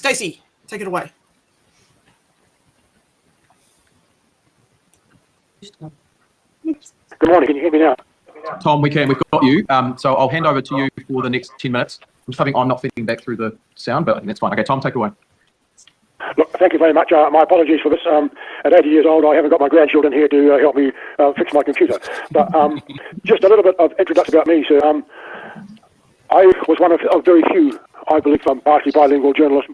Stacey, take it away. Good morning. Can you hear me now? Tom, we can. We've got you. So I'll hand over to you for the next 10 minutes. I'm just hoping I'm not feeding back through the sound, but I think that's fine. Okay, Tom, take it away. Look, thank you very much. My apologies for this. At 80 years old, I haven't got my grandchildren here to help me fix my computer. But just a little bit of introduction about me. So I was one of very few, I believe, partially bilingual journalists,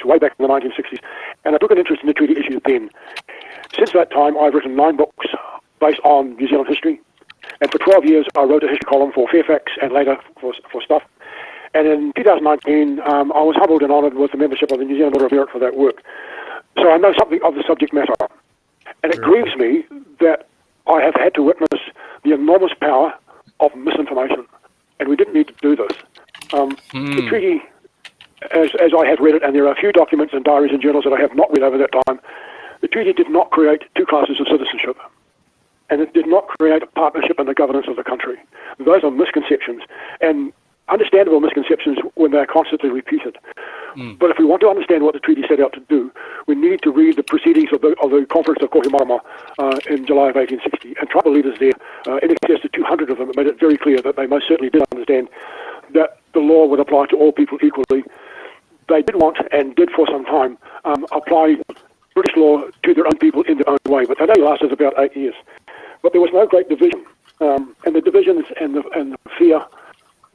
way back in the 1960s, and I took an interest in the treaty issues then. Since that time, I've written 9 books based on New Zealand history, and for 12 years, I wrote a history column for Fairfax and later for Stuff. And in 2019, I was humbled and honoured with the membership of the New Zealand Order of Merit for that work. So I know something of the subject matter. And it grieves me that I have had to witness the enormous power of misinformation. And we didn't need to do this. The treaty, as I have read it, and there are a few documents and diaries and journals that I have not read over that time, the treaty did not create 2 classes of citizenship. And it did not create a partnership in the governance of the country. Those are misconceptions. And understandable misconceptions when they're constantly repeated. But if we want to understand what the treaty set out to do, we need to read the proceedings of the Conference of Kohimarama in July of 1860. And tribal leaders there, in excess of 200 of them, made it very clear that they most certainly did understand that the law would apply to all people equally. They did want, and did for some time, apply British law to their own people in their own way, but that only lasted about 8 years. But there was no great division, and the divisions and the fear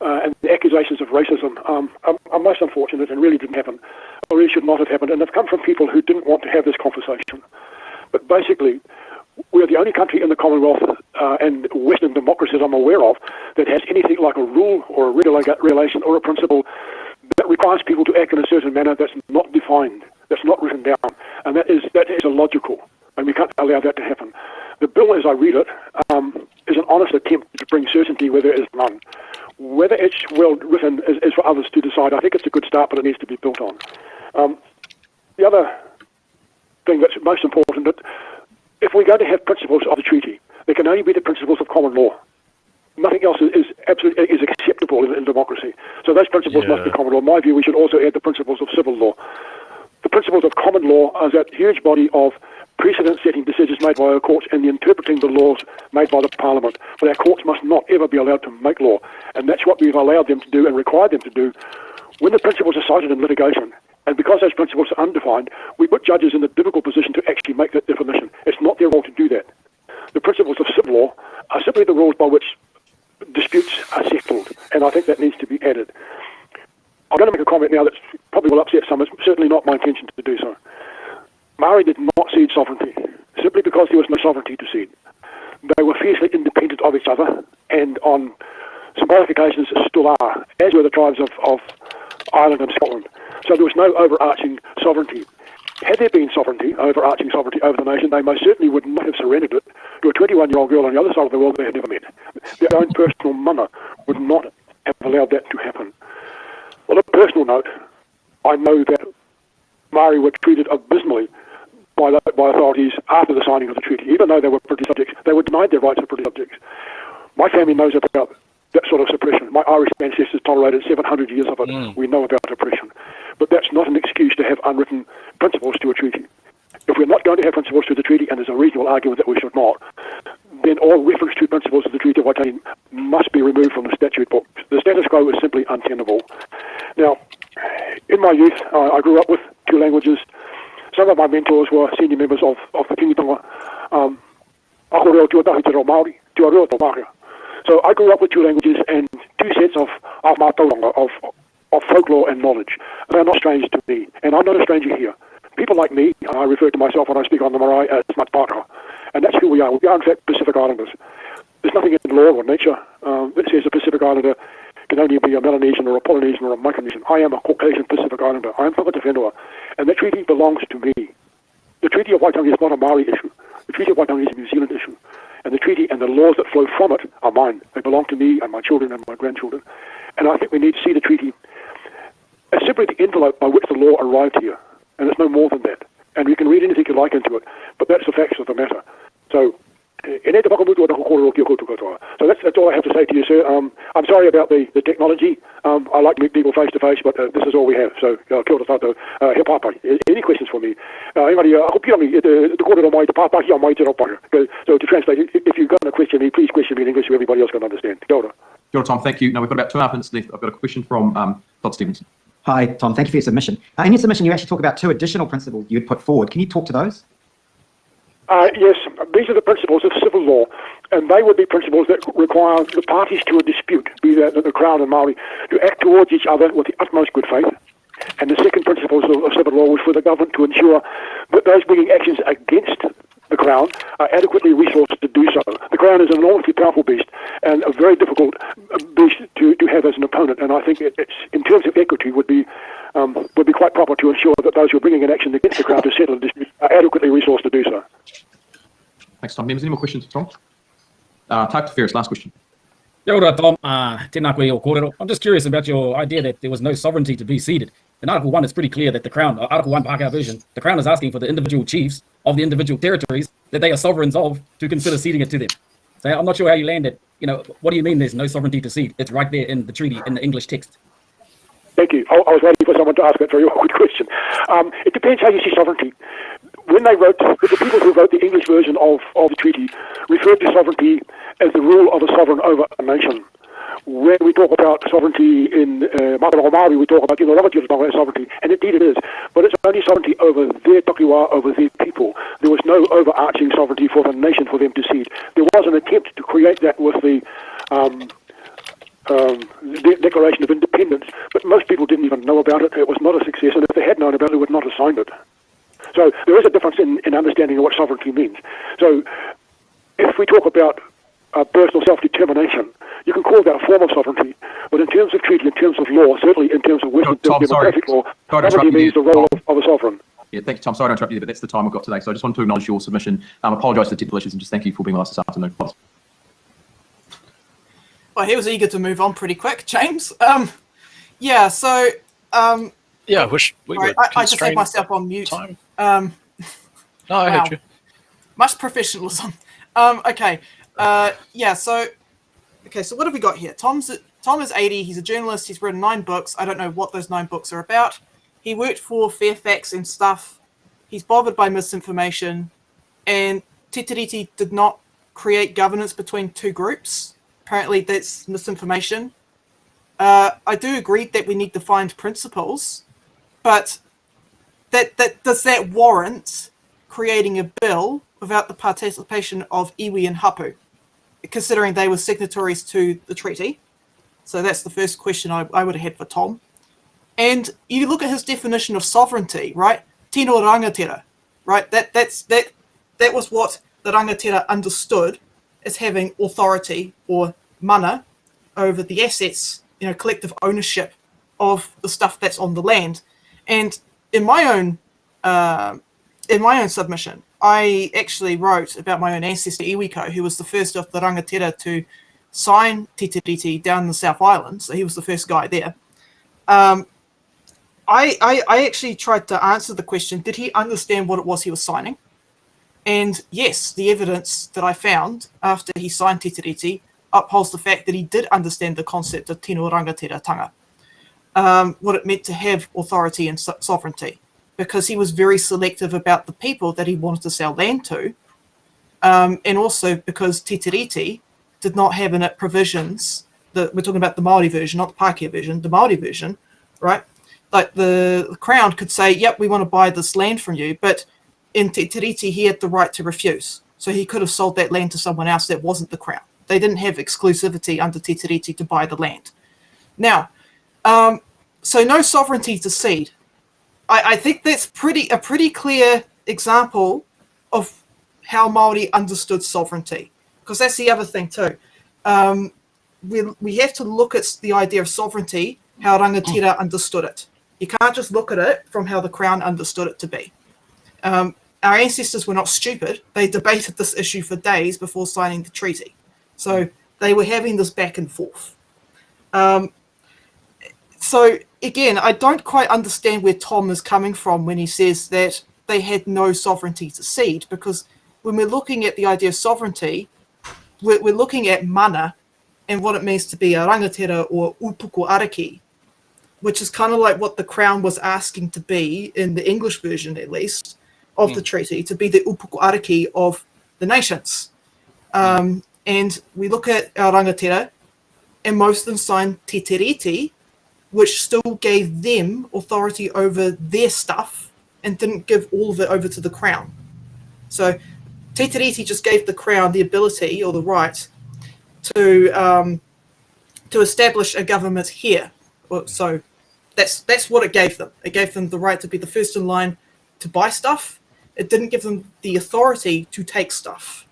and the accusations of racism are most unfortunate and really didn't happen, or really should not have happened, and they've come from people who didn't want to have this conversation. But basically, we're the only country in the Commonwealth and Western democracies I'm aware of that has anything like a rule or a regulation or a principle that requires people to act in a certain manner that's not defined, that's not written down, and that is illogical, and we can't allow that to happen. The bill, as I read it, is an honest attempt to bring certainty where there is none. Whether it's well written is for others to decide. I think it's a good start, but it needs to be built on. The other thing that's most important, that if we're going to have principles of the treaty, there can only be the principles of common law. Nothing else is absolutely acceptable in democracy. So those principles must be common law. In my view, we should also add the principles of civil law. The principles of common law are that huge body of precedent-setting decisions made by our courts and the interpreting the laws made by the Parliament. But our courts must not ever be allowed to make law. And that's what we've allowed them to do and required them to do when the principles are cited in litigation. And because those principles are undefined, we put judges in the difficult position to actually make that definition. It's not their role to do that. The principles of civil law are simply the rules by which disputes are settled. And I think that needs to be added. I'm going to make a comment now that probably will upset some. It's certainly not my intention to do so. Maori did not cede sovereignty, simply because there was no sovereignty to cede. They were fiercely independent of each other, and on symbolic occasions still are, as were the tribes of Ireland and Scotland. So there was no overarching sovereignty. Had there been overarching sovereignty over the nation, they most certainly would not have surrendered it to a 21-year-old girl on the other side of the world they had never met. Their own personal mana would not have allowed that to happen. On a personal note, I know that Maori were treated abysmally by authorities after the signing of the treaty. Even though they were British subjects, they were denied their rights as British subjects. My family knows about that sort of suppression. My Irish ancestors tolerated 700 years of it. We know about oppression. But that's not an excuse to have unwritten principles to a treaty. If we're not going to have principles to the treaty, and there's a reasonable argument that we should not, then all reference to principles of the Treaty of Waitangi must be removed from the statute book. The status quo is simply untenable. Now, in my youth, I grew up with 2 languages. Some of my mentors were senior members of the Kiwi-Birb. So I grew up with 2 languages and 2 sets of folklore and knowledge. They're not strange to me, and I'm not a stranger here. People like me, I refer to myself when I speak on the marae as Matpaka, and that's who we are. We are, in fact, Pacific Islanders. There's nothing in law or nature that says a Pacific Islander can only be a Melanesian or a Polynesian or a Micronesian. I am a Caucasian Pacific Islander. I am Whakata Whenua, and that treaty belongs to me. The Treaty of Waitangi is not a Maori issue. The Treaty of Waitangi is a New Zealand issue. And the treaty and the laws that flow from it are mine. They belong to me and my children and my grandchildren. And I think we need to see the treaty as simply the envelope by which the law arrived here. And it's no more than that. And you can read anything you like into it, but that's the facts of the matter. So, that's all all I have to say to you, sir. I'm sorry about the technology. I like to meet people face to face, but this is all we have. So, kia ora tātou, he pāpai. Any questions for me? Engari, hope you me, the kōrero mai, the pāpai, mai te ropaka. So to translate, if you're going to question me, please question me in English so everybody else can understand. Kia ora. Kia ora, Tom. Thank you. Now, we've got about 2.5 minutes left. I've got a question from Todd Stevenson. Hi, Tom. Thank you for your submission. In your submission, you actually talk about 2 additional principles you'd put forward. Can you talk to those? Yes, these are the principles of civil law, and they would be principles that require the parties to a dispute, be that the Crown and Māori, to act towards each other with the utmost good faith. And the second principle of civil law was for the government to ensure that those bringing actions against the Crown are adequately resourced to do so. The Crown is an enormously powerful beast and a very difficult beast to have as an opponent, and I think it's, in terms of equity, would be quite proper to ensure that those who are bringing an action against the Crown to settle a dispute are adequately resourced to do so. Thanks, Tom. Members, any more questions for Tom? Take to Ferris, last question. Kia ora, Tom. Tēnā koe o kōrero. I'm just curious about your idea that there was no sovereignty to be ceded. In Article 1, it's pretty clear that the Crown, Article 1 Pākehā version, the Crown is asking for the individual chiefs of the individual territories that they are sovereigns of to consider ceding it to them. So I'm not sure how you land it. What do you mean there's no sovereignty to cede? It's right there in the treaty, in the English text. Thank you. I was waiting for someone to ask that very awkward question. It depends how you see sovereignty. When they wrote, the people who wrote the English version of the treaty referred to sovereignty as the rule of a sovereign over a nation. When we talk about sovereignty in Mātauranga Māori, we talk about sovereignty, and indeed it is, but it's only sovereignty over their takiwā, over their people. There was no overarching sovereignty for the nation for them to cede. There was an attempt to create that with the Declaration of Independence, but most people didn't even know about it. It was not a success, and if they had known about it, they would not have signed it. So there is a difference in understanding what sovereignty means. So if we talk about personal self-determination, you can call that a form of sovereignty, but in terms of treaty, in terms of law, certainly in terms of Western democratic law, sovereignty means the role of a sovereign. Yeah, thank you, Tom. Sorry to interrupt you, but that's the time we've got today. So I just wanted to acknowledge your submission. Apologise for the technical issues, and just thank you for being with us this afternoon. Well, he was eager to move on pretty quick, James. Yeah, so... yeah, I wish we were I just had myself on mute. Time. No, I heard you. Much professionalism. Okay. Yeah, so... Okay, so what have we got here? Tom is 80. He's a journalist. He's written 9 books. I don't know what those 9 books are about. He worked for Fairfax and stuff. He's bothered by misinformation. And Te Tiriti did not create governance between 2 groups. Apparently, that's misinformation. I do agree that we need defined principles, but does that warrant creating a bill without the participation of iwi and hapu, considering they were signatories to the treaty? So that's the first question I would have had for Tom. And you look at his definition of sovereignty, right? Tino rangatira, right? That was what the rangatira understood as having authority or mana over the assets, collective ownership of the stuff that's on the land. And in my own submission, I actually wrote about my own ancestor Iwiko, who was the first of the rangatira to sign Te Tiriti down in the South Island. So he was the first guy there. I actually tried to answer the question, did he understand what it was he was signing? And yes, the evidence that I found after he signed Te Tiriti upholds the fact that he did understand the concept of tino rangatiratanga, what it meant to have authority and sovereignty, because he was very selective about the people that he wanted to sell land to, and also because Te Tiriti did not have in it provisions, we're talking about the Māori version, not the Pākehā version, the Māori version, right? Like the Crown could say, yep, we want to buy this land from you, but in Te Tiriti, he had the right to refuse. So he could have sold that land to someone else that wasn't the Crown. They didn't have exclusivity under Te Tiriti to buy the land. Now, so no sovereignty to cede. I think that's a pretty clear example of how Māori understood sovereignty, because that's the other thing too. We have to look at the idea of sovereignty, how rangatira understood it. You can't just look at it from how the Crown understood it to be. Our ancestors were not stupid. They debated this issue for days before signing the treaty. So they were having this back and forth. So again, I don't quite understand where Tom is coming from when he says that they had no sovereignty to cede, because when we're looking at the idea of sovereignty, we're looking at mana and what it means to be a rangatira or upuko ariki, which is kind of like what the Crown was asking to be, in the English version at least, of the treaty, to be the upuko ariki of the nations. And we look at our rangatira, and most of them signed te tiriti, which still gave them authority over their stuff and didn't give all of it over to the Crown. So te tiriti just gave the Crown the ability or the right to establish a government here. So that's what it gave them. It gave them the right to be the first in line to buy stuff. It didn't give them the authority to take stuff.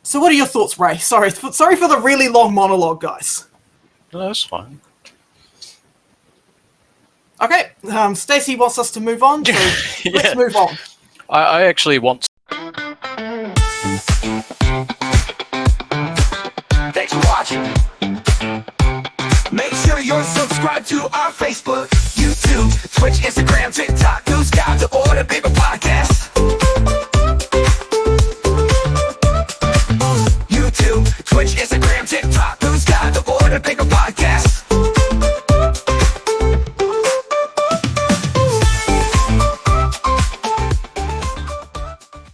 So what are your thoughts, Ray? Sorry for the really long monologue, guys. No, that's fine. Okay, Stacey wants us to move on, so let's move on. I actually want. Thanks for watching. Make sure you're subscribed to our Facebook, YouTube, Twitch, Instagram, TikTok.